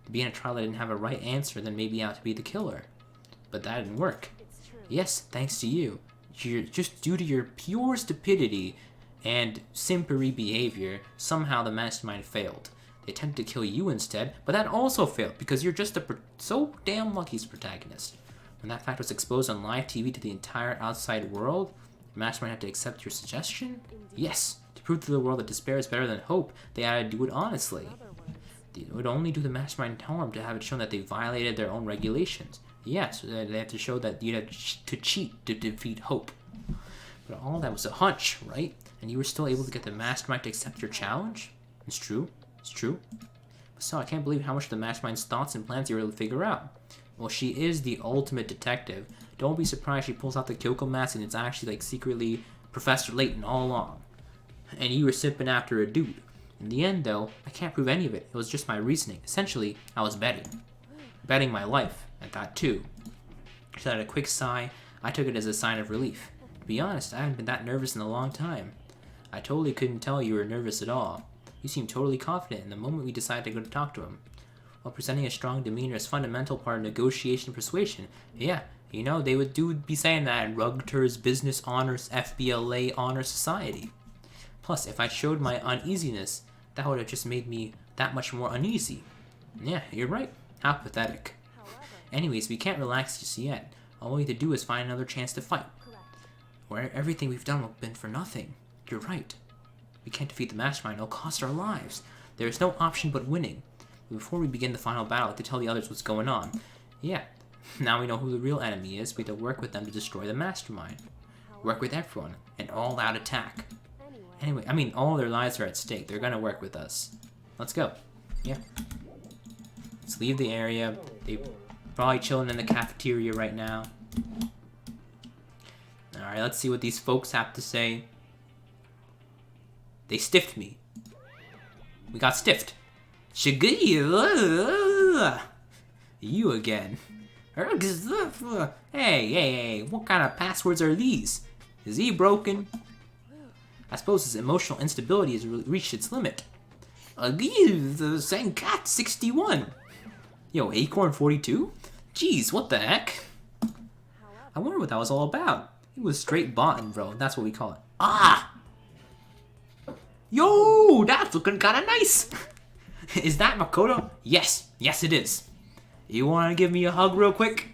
To be in a trial that didn't have a right answer, then maybe out to be the killer. But that didn't work. Yes, thanks to you. Just due to your pure stupidity and simpery behavior, somehow the mastermind failed. They attempted to kill you instead, but that also failed because you're just so damn lucky as protagonist. When that fact was exposed on live TV to the entire outside world, the mastermind had to accept your suggestion? Yes, to prove to the world that despair is better than hope, they had to do it honestly. It would only do the mastermind harm to have it shown that they violated their own regulations. Yes, they have to show that you had to cheat to defeat hope. But all that was a hunch, right? And you were still able to get the mastermind to accept your challenge? It's true. It's true. But still, I can't believe how much of the mastermind's thoughts and plans you were able to figure out. Well, she is the ultimate detective. Don't be surprised she pulls out the Kyoko mask and it's actually like secretly Professor Layton all along. And you were sipping after a dude. In the end, though, I can't prove any of it. It was just my reasoning. Essentially, I was betting. Betting my life at that, too. She let a quick sigh. I took it as a sign of relief. To be honest, I haven't been that nervous in a long time. I totally couldn't tell you were nervous at all. You seemed totally confident in the moment we decided to go to talk to him. While presenting a strong demeanor as fundamental part of negotiation and persuasion. Yeah, you know, they would be saying that in Rugter's Business Honors FBLA Honor Society. Plus, if I showed my uneasiness, that would have just made me that much more uneasy. Yeah, you're right. How pathetic. Anyways, we can't relax just yet. All we have to do is find another chance to fight. Where everything we've done will have been for nothing. You're right. We can't defeat the mastermind. It'll cost our lives. There is no option but winning. But before we begin the final battle, I have to tell the others what's going on. Yeah, now we know who the real enemy is. We have to work with them to destroy the mastermind. Work with everyone. An all-out attack. Anyway, I mean, all their lives are at stake. They're gonna work with us. Let's go. Yeah. Let's leave the area. They're probably chilling in the cafeteria right now. Alright, let's see what these folks have to say. They stiffed me. We got stiffed. You again. Hey, what kind of passwords are these? Is he broken? I suppose his emotional instability has reached its limit. Sankat 61. Yo, Acorn 42? Jeez, what the heck? I wonder what that was all about. It was straight botting, bro. That's what we call it. Ah! Yo, that's looking kind of nice. Is that Makoto? Yes, it is. You want to give me a hug real quick?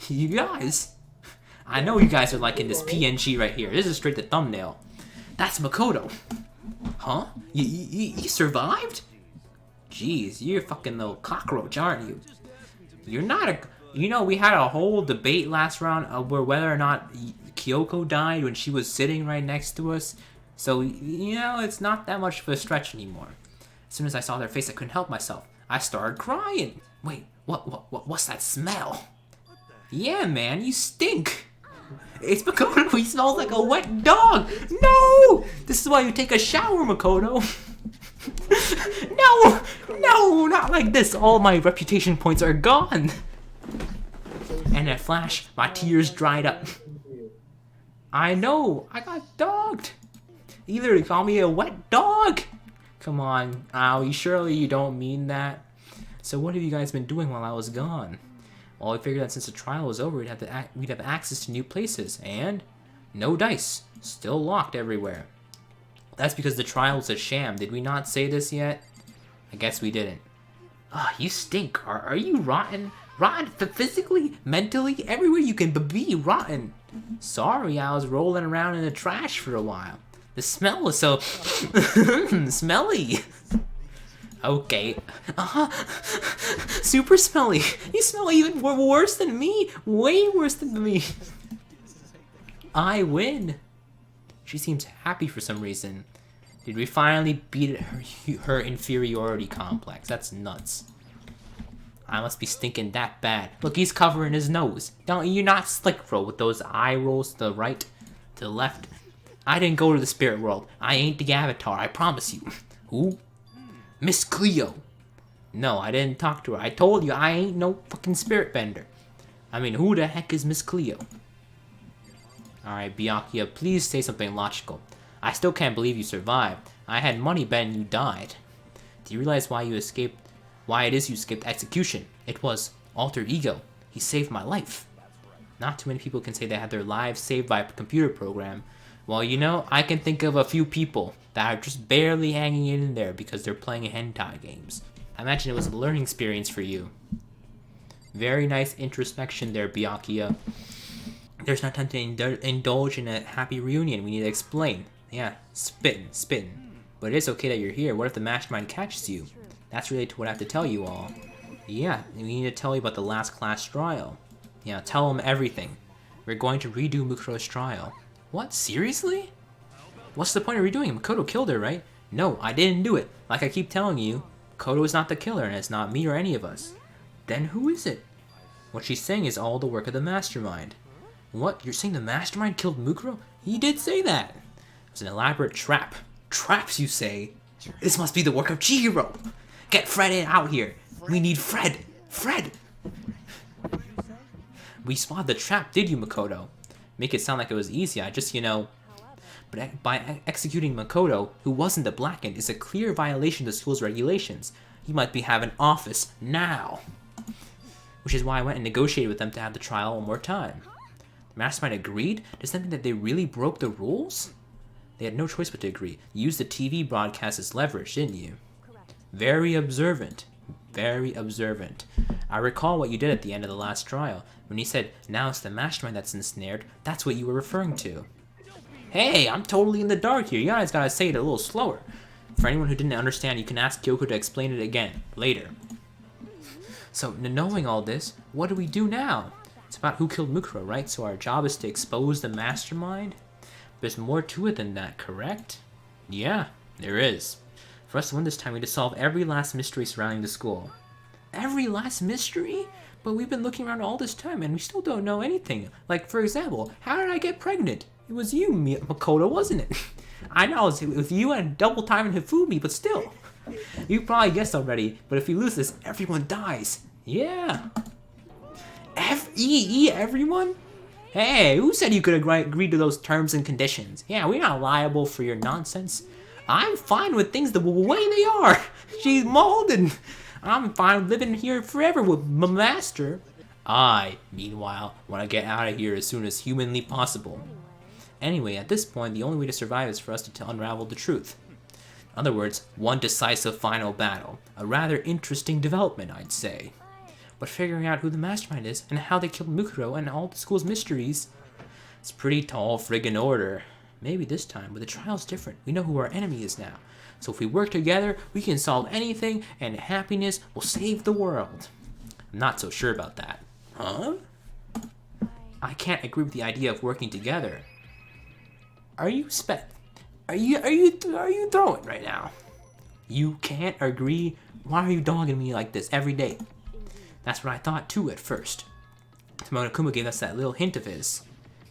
You guys. I know you guys are liking this PNG right here. This is straight to thumbnail. That's Makoto. Huh? You survived? Jeez, you're a fucking little cockroach, aren't you? You're not a... You know, we had a whole debate last round of whether or not Kyoko died when she was sitting right next to us. So, you know, it's not that much of a stretch anymore. As soon as I saw their face, I couldn't help myself. I started crying. Wait, what's that smell? Yeah, man, you stink. It's Makoto. He smells like a wet dog. No! This is why you take a shower, Makoto. No, not like this. All my reputation points are gone. And in a flash, my tears dried up. I know, I got dogged. Either they call me a wet dog. Come on, Owie, surely you don't mean that. So what have you guys been doing while I was gone? Well, I figured that since the trial was over, we'd have access to new places, and no dice, still locked everywhere. That's because the trial was a sham. Did we not say this yet? I guess we didn't. Ah, you stink. Are you rotten? Rotten physically, mentally, everywhere you can be rotten. Sorry, I was rolling around in the trash for a while. The smell was so smelly. Okay. Super smelly. You smell even worse than me. Way worse than me. I win. She seems happy for some reason. Did we finally beat her inferiority complex? That's nuts. I must be stinking that bad. Look, he's covering his nose. You're not slick, bro, with those eye rolls to the right, to the left. I didn't go to the spirit world. I ain't the Avatar, I promise you. Who? Miss Cleo. No, I didn't talk to her. I told you, I ain't no fucking spirit bender. I mean, who the heck is Miss Cleo? Alright, Byakuya, please say something logical. I still can't believe you survived. I had money betting you died. Do you realize why you escaped? Why it is you escaped execution? It was alter ego. He saved my life. Not too many people can say they had their lives saved by a computer program. Well, you know, I can think of a few people that are just barely hanging in there because they're playing hentai games. I imagine it was a learning experience for you. Very nice introspection there, Byakuya. There's no time to indulge in a happy reunion. We need to explain. Yeah, spitting. But it is okay that you're here. What if the mastermind catches you? That's related to what I have to tell you all. Yeah, we need to tell you about the last class trial. Yeah, tell them everything. We're going to redo Makoto's trial. What? Seriously? What's the point of redoing it? Makoto killed her, right? No, I didn't do it. Like I keep telling you, Makoto is not the killer, and it's not me or any of us. Then who is it? What she's saying is all the work of the mastermind. What? You're saying the mastermind killed Mukuro? He did say that. It was an elaborate trap. Traps, you say? This must be the work of Chihiro. Get Fred out here. We need Fred. Fred! We spotted the trap, did you, Makoto? Make it sound like it was easy. I just, But by executing Makoto, who wasn't the Blackened, is a clear violation of the school's regulations. He might be having office now. Which is why I went and negotiated with them to have the trial one more time. The mastermind agreed? Does that mean that they really broke the rules? They had no choice but to agree. You used the TV broadcast as leverage, didn't you? Very observant. Very observant. I recall what you did at the end of the last trial. When you said, now it's the mastermind that's ensnared, that's what you were referring to. Hey, I'm totally in the dark here. You guys gotta say it a little slower. For anyone who didn't understand, you can ask Kyoko to explain it again, later. So, knowing all this, what do we do now? It's about who killed Mukuro, right? So our job is to expose the mastermind? There's more to it than that, correct? Yeah, there is. For us to win this time, we need to solve every last mystery surrounding the school. Every last mystery? But we've been looking around all this time and we still don't know anything. Like, for example, how did I get pregnant? It was you, Makoto, wasn't it? I know it was you and double time and Hifumi, but still. You probably guessed already, but if we lose this, everyone dies. Yeah. Everyone? Hey, who said you could agree to those terms and conditions? Yeah, we're not liable for your nonsense. I'm fine with things the way they are. She's molded. I'm fine living here forever with my master. I, meanwhile, want to get out of here as soon as humanly possible. Anyway, at this point, the only way to survive is for us to unravel the truth. In other words, one decisive final battle. A rather interesting development, I'd say. But figuring out who the mastermind is and how they killed Mukuro and all the school's mysteries, it's pretty tall friggin' order. Maybe this time, but the trial's different. We know who our enemy is now. So if we work together, we can solve anything and happiness will save the world. I'm not so sure about that. Huh? I can't agree with the idea of working together. Are you throwing right now? You can't agree? Why are you dogging me like this every day? That's what I thought too at first. Monokuma gave us that little hint of his.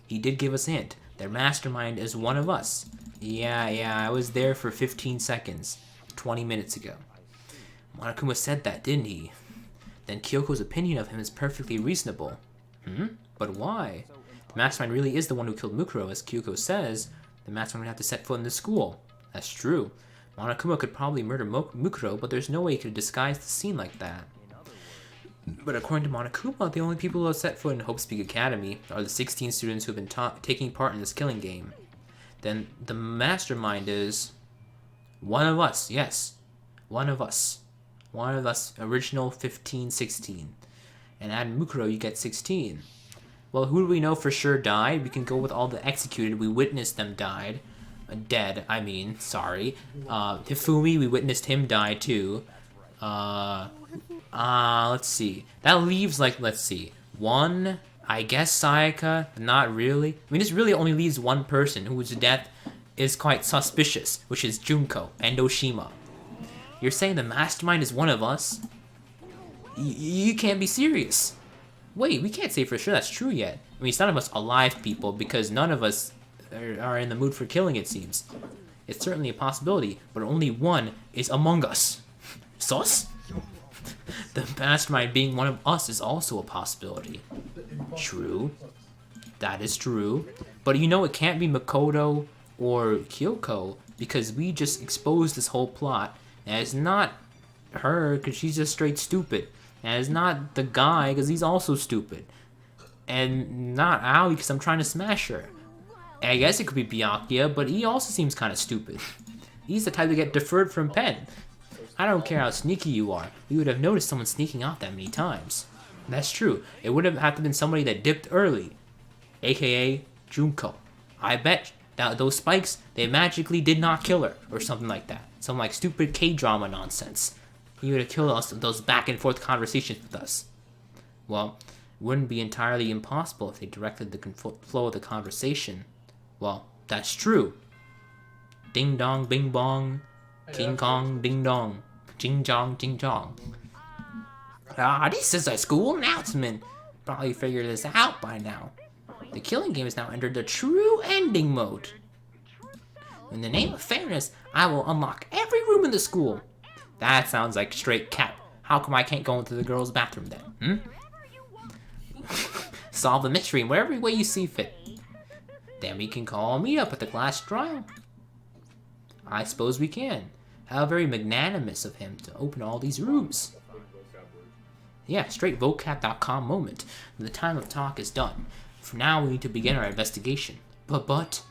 He did give us a hint. Their mastermind is one of us. Yeah, I was there for 15 seconds, 20 minutes ago. Monokuma said that, didn't he? Then Kyoko's opinion of him is perfectly reasonable. But why? The mastermind really is the one who killed Mukuro, as Kyoko says. The mastermind would have to set foot in the school. That's true. Monokuma could probably murder Mukuro, but there's no way he could disguise the scene like that. But according to Monokuma, the only people who have set foot in Hope Speak Academy are the 16 students who have been taking part in this killing game. Then the mastermind is one of us, yes. One of us. One of us, original 15, 16. And add Mukuro, you get 16. Well, who do we know for sure died? We can go with all the executed. We witnessed them died. Dead, I mean, sorry. Hifumi, we witnessed him die too. Let's see. That leaves, let's see. One, I guess Sayaka, not really. I mean, this really only leaves one person whose death is quite suspicious, which is Junko, Endoshima. You're saying the mastermind is one of us? You can't be serious. Wait, we can't say for sure that's true yet. I mean, it's none of us alive people, because none of us are in the mood for killing, it seems. It's certainly a possibility, but only one is among us. Sus? The mastermind being one of us is also a possibility. True. That is true. But it can't be Makoto or Kyoko, because we just exposed this whole plot. And it's not her, because she's just straight stupid. And it's not the guy, because he's also stupid. And not Aoi, because I'm trying to smash her. And I guess it could be Byakuya, but he also seems kind of stupid. He's the type to get deferred from Pen. I don't care how sneaky you are, we would have noticed someone sneaking out that many times. That's true, it would have had to been somebody that dipped early, aka Junko. I bet that those spikes, they magically did not kill her, or something like that. Some stupid K-drama nonsense. He would have killed us with those back and forth conversations with us. Well, it wouldn't be entirely impossible if they directed the flow of the conversation. Well, that's true. Ding dong, bing bong, King Kong, ding dong. Jing jong, jing jong. This is a school announcement. probably figured this out by now. The killing game has now entered the true ending mode. In the name of fairness, I will unlock every room in the school. That sounds like straight cap. How come I can't go into the girls' bathroom then? Solve the mystery in whatever way you see fit. Then we can call a meetup at the class trial. I suppose we can. How very magnanimous of him to open all these rooms. Yeah, straight vocab.com moment. The time of talk is done. For now, we need to begin our investigation. But,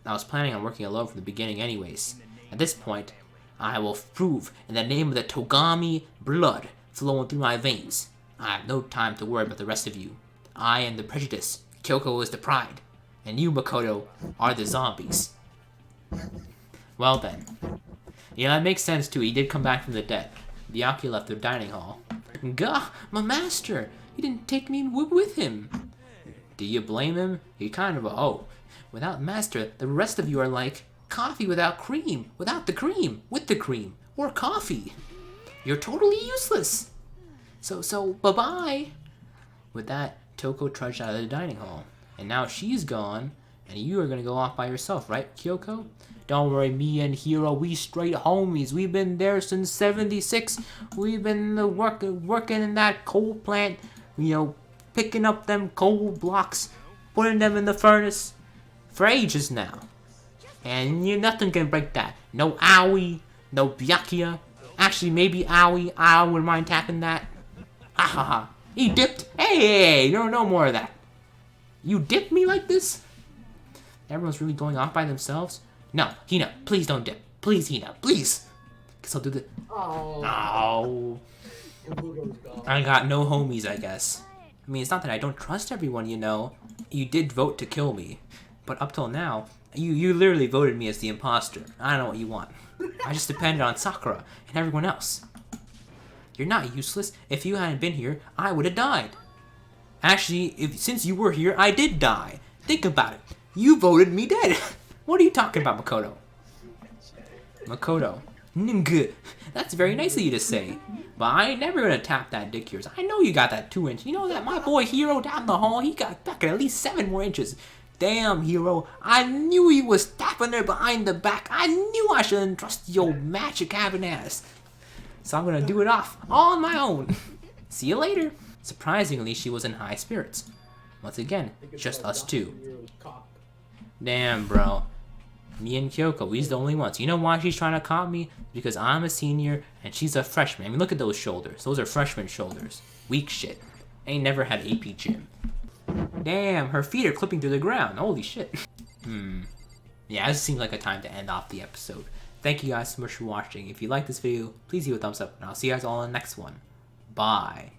I was planning on working alone from the beginning anyways. At this point, I will prove in the name of the Togami blood flowing through my veins. I have no time to worry about the rest of you. I am the Prejudice, Kyoko is the Pride, and you, Makoto, are the zombies. Well then. Yeah, that makes sense too. He did come back from the dead. Byakuya left the dining hall. Gah, my master! He didn't take me with him. Do you blame him? He kind of a hoe. Without master, the rest of you are like coffee without cream, without the cream, with the cream, or coffee. You're totally useless. So bye-bye. With that, Toko trudged out of the dining hall. And now she's gone, and you are gonna go off by yourself, right, Kyoko? Don't worry, me and Hiro, we straight homies. We've been there since 76. We've been working in that coal plant, picking up them coal blocks, putting them in the furnace for ages now. And nothing can break that. No Aoi, no Byakuya. Actually, maybe Aoi. I wouldn't mind tapping that. Ahaha. He dipped. Hey, no more of that. You dipped me like this? Everyone's really going off by themselves? No, Hina, please don't dip. Please, Hina, please. Guess I'll do the... Oh. I got no homies, I guess. I mean, it's not that I don't trust everyone, You did vote to kill me. But up till now, you literally voted me as the imposter. I don't know what you want. I just depended on Sakura and everyone else. You're not useless. If you hadn't been here, I would have died. Actually, since you were here, I did die. Think about it. You voted me dead. What are you talking about, Makoto? Makoto. That's very nice of you to say. But I ain't never gonna tap that dick yours. I know you got that 2-inch. You know that my boy Hiro down the hall, he got back at least 7 more inches. Damn, Hiro. I knew he was tapping there behind the back. I knew I shouldn't trust your magic having ass. So I'm gonna do it off on my own. See you later. Surprisingly, she was in high spirits. Once again, just us two. Damn, bro. Me and Kyoko, we's the only ones. You know why she's trying to cop me? Because I'm a senior and she's a freshman. I mean, look at those shoulders. Those are freshman shoulders. Weak shit. Ain't never had AP gym. Damn, her feet are clipping through the ground. Holy shit. Yeah, this seems like a time to end off the episode. Thank you guys so much for watching. If you like this video, please give it a thumbs up, and I'll see you guys all in the next one. Bye.